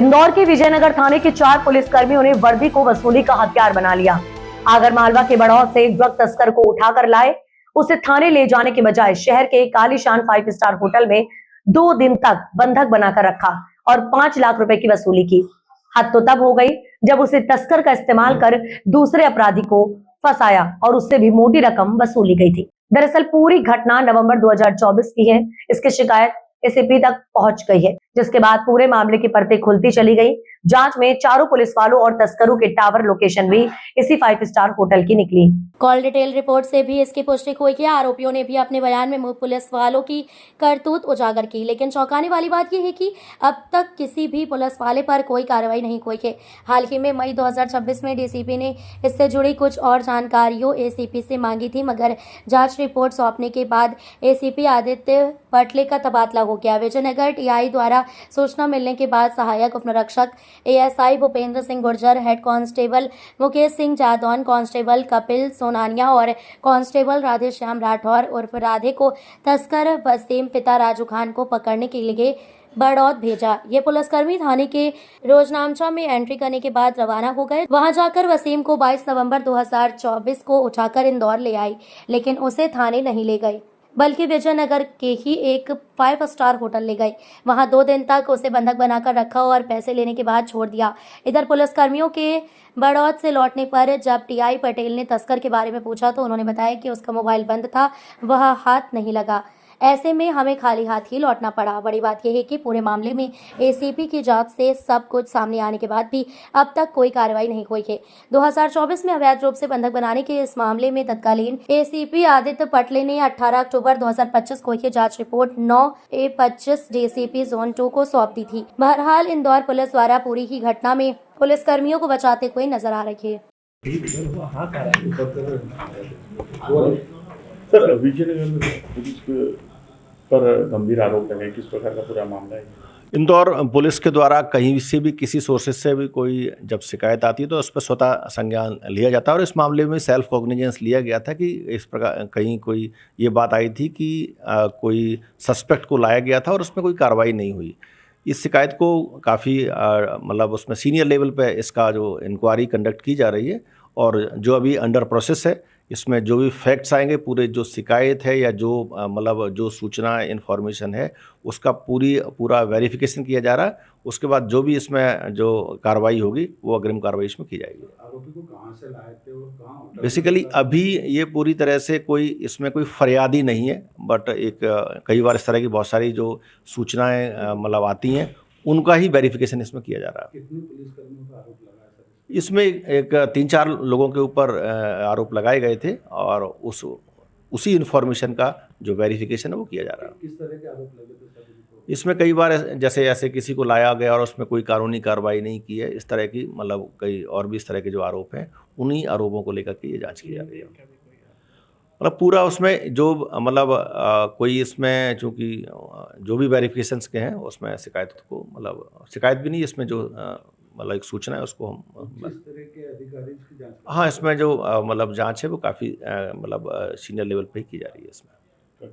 इंदौर के विजयनगर थाने के 4 पुलिसकर्मियों ने वर्दी को वसूली का हथियार बना लिया। आगरमालवा के बड़ौत से एक ड्रग तस्कर को उठाकर लाए। उसे थाने ले जाने के बजाय शहर के एक आलीशान 5 स्टार होटल में 2 दिन तक बंधक बनाकर रखा और 5 लाख रुपए की वसूली की। हद तो तब हो गई जब उसे तस्कर का इस्तेमाल कर दूसरे अपराधी को फंसाया और उससे भी मोटी रकम वसूली गई थी। दरअसल पूरी घटना नवंबर 2024 की है। इसकी शिकायत एसीपी तक पहुंच गई है, जिसके बाद पूरे मामले की परतें खुलती चली गई। जांच में चारों पुलिस वालों और तस्करों के टावर लोकेशन भी इसी 5 स्टार होटल की निकली। कॉल डिटेल रिपोर्ट से भी इसकी पुष्टि हुई कि आरोपियों ने भी अपने बयान में पुलिस वालों की करतूत उजागर की, लेकिन चौंकाने वाली बात यह है कि अब तक किसी भी पुलिस वाले पर कोई कार्रवाई नहीं हुई है। हाल ही में मई 2026 में डीसीपी ने इससे जुड़ी कुछ और जानकारियों एसीपी से मांगी थी, मगर जांच रिपोर्ट सौंपने के बाद एसीपी आदित्य पटले का तबादला हो गया। विजयनगर टीआई द्वारा सूचना मिलने के बाद सहायक उपनिरीक्षक ASI Bhupendra Singh Gurjar, head constable Mukesh Singh Jadaun, constable Kapil Sonania और कांस्टेबल राधेश्याम राठौर उर्फ राधे को तस्कर वसीम पिता राजू खान को पकड़ने के लिए बड़ौत भेजा। ये पुलिसकर्मी थाने के रोजनामचा में एंट्री करने के बाद रवाना हो गए। वहां जाकर वसीम को 22 नवंबर 2024 को उठाकर इंदौर ले आई, लेकिन उसे थाने नहीं ले गए, बल्कि विजयनगर के ही एक 5 स्टार होटल ले गए। वहां 2 दिन तक उसे बंधक बनाकर रखा और पैसे लेने के बाद छोड़ दिया। इधर पुलिसकर्मियों के बड़ौत से लौटने पर जब टीआई पटेल ने तस्कर के बारे में पूछा तो उन्होंने बताया कि उसका मोबाइल बंद था, वह हाथ नहीं लगा। ऐसे में हमें खाली हाथ ही लौटना पड़ा। बड़ी बात यह है कि पूरे मामले में एसीपी की जांच से सब कुछ सामने आने के बाद भी अब तक कोई कार्रवाई नहीं हुई है। 2024 में अवैध रूप से बंधक बनाने के इस मामले में तत्कालीन एसीपी आदित्य पटले ने 18 अक्टूबर 2025 को यह जांच रिपोर्ट 9A25 डीसीपी जोन 2 को सौंप दी थी। बहरहाल इंदौर पुलिस द्वारा पूरी ही घटना में पुलिसकर्मियों को बचाते हुए नजर आ रही है। सर, विजयनगर पुलिस पर गंभीर आरोप लगे, किस प्रकार का पूरा मामला है? इंदौर पुलिस के द्वारा कहीं से भी किसी सोर्सेज से भी कोई जब शिकायत आती है तो उस पर स्वतः संज्ञान लिया जाता है और इस मामले में सेल्फ कॉग्निजेंस लिया गया था कि इस प्रकार कहीं कोई ये बात आई थी कि कोई सस्पेक्ट को लाया गया था और उसमें कोई कार्रवाई नहीं हुई। इस शिकायत को काफ़ी मतलब उसमें सीनियर लेवल पे इसका जो इंक्वायरी कंडक्ट की जा रही है और जो अभी अंडर प्रोसेस है, इसमें जो भी फैक्ट्स आएंगे, पूरे जो शिकायत है या जो मतलब जो सूचना इन्फॉर्मेशन है उसका पूरा वेरिफिकेशन किया जा रहा है। उसके बाद जो भी इसमें जो कार्रवाई होगी वो अग्रिम कार्रवाई इसमें की जाएगी। आरोपी को कहाँ से लाए थे और कहाँ? बेसिकली अभी ये पूरी तरह से इसमें कोई फरियादी नहीं है, बट कई बार इस तरह की बहुत सारी जो सूचनाएं मतलब आती हैं उनका ही वेरिफिकेशन इसमें किया जा रहा है। कितने पुलिसकर्मियों का आरोप लगा है सर? इसमें एक 3-4 लोगों के ऊपर आरोप लगाए गए थे और उसी इन्फॉर्मेशन का जो वेरिफिकेशन है वो किया जा रहा है। किस तरह के आरोप लगे थे सर इनको? इसमें कई बार जैसे ऐसे किसी को लाया गया और उसमें कोई कानूनी कार्रवाई नहीं की है, इस तरह की मतलब कई और भी इस तरह के जो आरोप हैं उन्हीं आरोपों को लेकर के ये जांच की जा रही है। मतलब पूरा उसमें जो मतलब कोई इसमें चूँकि जो भी वेरिफिकेशंस के हैं उसमें शिकायत को मतलब शिकायत भी नहीं, इसमें जो मतलब एक सूचना है उसको हम किस तरह के अधिकारी इसकी जांच? हाँ, इसमें जो मतलब जांच है वो काफ़ी मतलब सीनियर लेवल पे ही की जा रही है इसमें।